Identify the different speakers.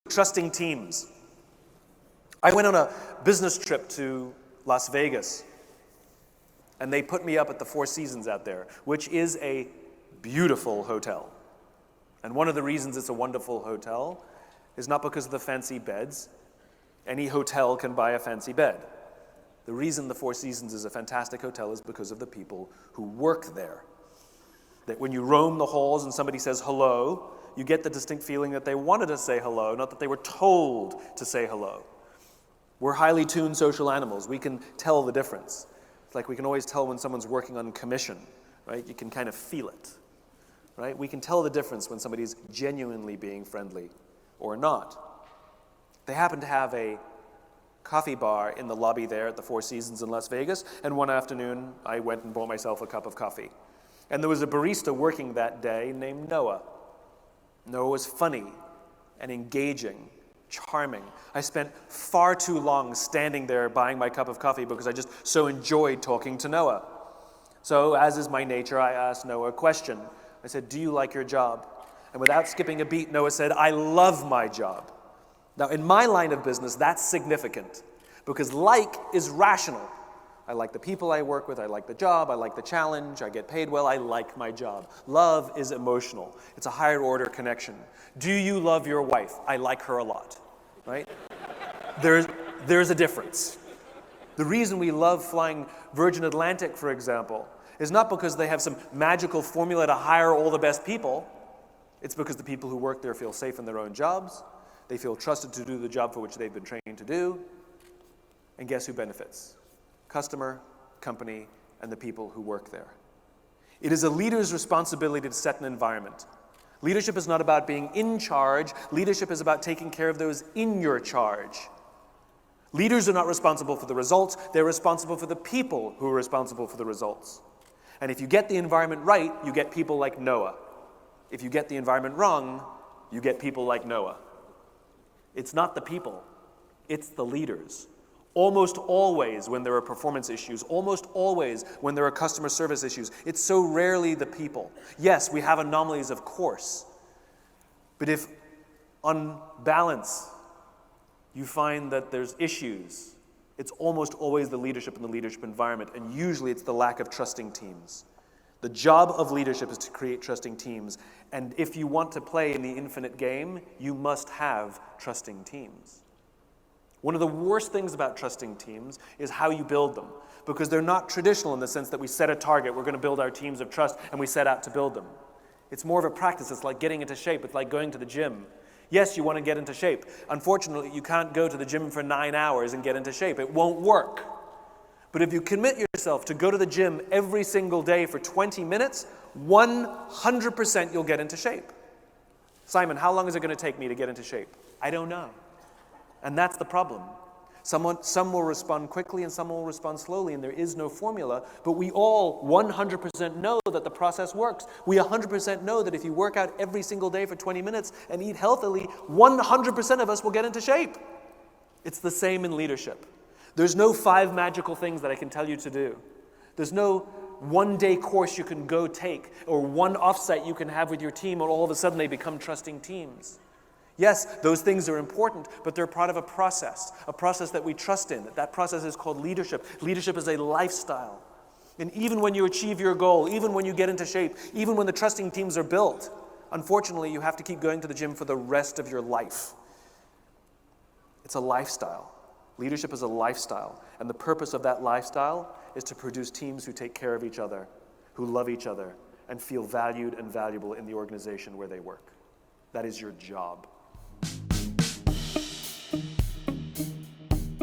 Speaker 1: Trusting teams. I went on a business trip to Las Vegas, and they put me up at the Four Seasons out there, which is a beautiful hotel. And one of the reasons it's a wonderful hotel is not because of the fancy beds. Any hotel can buy a fancy bed. The reason the Four Seasons is a fantastic hotel is because of the people who work there. That when you roam the halls and somebody says hello, you get the distinct feeling that they wanted to say hello, not that they were told to say hello. We're highly tuned social animals. We can tell the difference. It's like we can always tell when someone's working on commission, right? You can kind of feel it, right? We can tell the difference when somebody's genuinely being friendly or not. They happen to have a coffee bar in the lobby there at the Four Seasons in Las Vegas, and one afternoon I went and bought myself a cup of coffee. And there was a barista working that day named Noah. Noah was funny and engaging, charming. I spent far too long standing there buying my cup of coffee because I just so enjoyed talking to Noah. So, as is my nature, I asked Noah a question. I said, "Do you like your job?" And without skipping a beat, Noah said, "I love my job." Now, in my line of business, that's significant because like is rational. I like the people I work with, I like the job, I like the challenge, I get paid well, I like my job. Love is emotional. It's a higher order connection. Do you love your wife? I like her a lot, right? There's a difference. The reason we love flying Virgin Atlantic, for example, is not because they have some magical formula to hire all the best people. It's because the people who work there feel safe in their own jobs. They feel trusted to do the job for which they've been trained to do. And guess who benefits? Customer, company, and the people who work there. It is a leader's responsibility to set an environment. Leadership is not about being in charge. Leadership is about taking care of those in your charge. Leaders are not responsible for the results. They're responsible for the people who are responsible for the results. And if you get the environment right, you get people like Noah. If you get the environment wrong, you get people like Noah. It's not the people, it's the leaders. Almost always when there are performance issues, almost always when there are customer service issues, it's so rarely the people. Yes, we have anomalies, of course. But if on balance you find that there's issues, it's almost always the leadership and the leadership environment, and usually it's the lack of trusting teams. The job of leadership is to create trusting teams, and if you want to play in the infinite game, you must have trusting teams. One of the worst things about trusting teams is how you build them, because they're not traditional in the sense that we set a target, we're going to build our teams of trust, and we set out to build them. It's more of a practice. It's like getting into shape. It's like going to the gym. Yes, you want to get into shape. Unfortunately, you can't go to the gym for 9 hours and get into shape. It won't work. But if you commit yourself to go to the gym every single day for 20 minutes, 100% you'll get into shape. Simon, how long is it going to take me to get into shape? I don't know. And that's the problem. Some will respond quickly and some will respond slowly, and there is no formula, but we all 100% know that the process works. We 100% know that if you work out every single day for 20 minutes and eat healthily, 100% of us will get into shape. It's the same in leadership. There's no 5 magical things that I can tell you to do. There's no one-day course you can go take or one offsite you can have with your team and all of a sudden they become trusting teams. Yes, those things are important, but they're part of a process that we trust in. That process is called leadership. Leadership is a lifestyle. And even when you achieve your goal, even when you get into shape, even when the trusting teams are built, unfortunately, you have to keep going to the gym for the rest of your life. It's a lifestyle. Leadership is a lifestyle. And the purpose of that lifestyle is to produce teams who take care of each other, who love each other, and feel valued and valuable in the organization where they work. That is your job.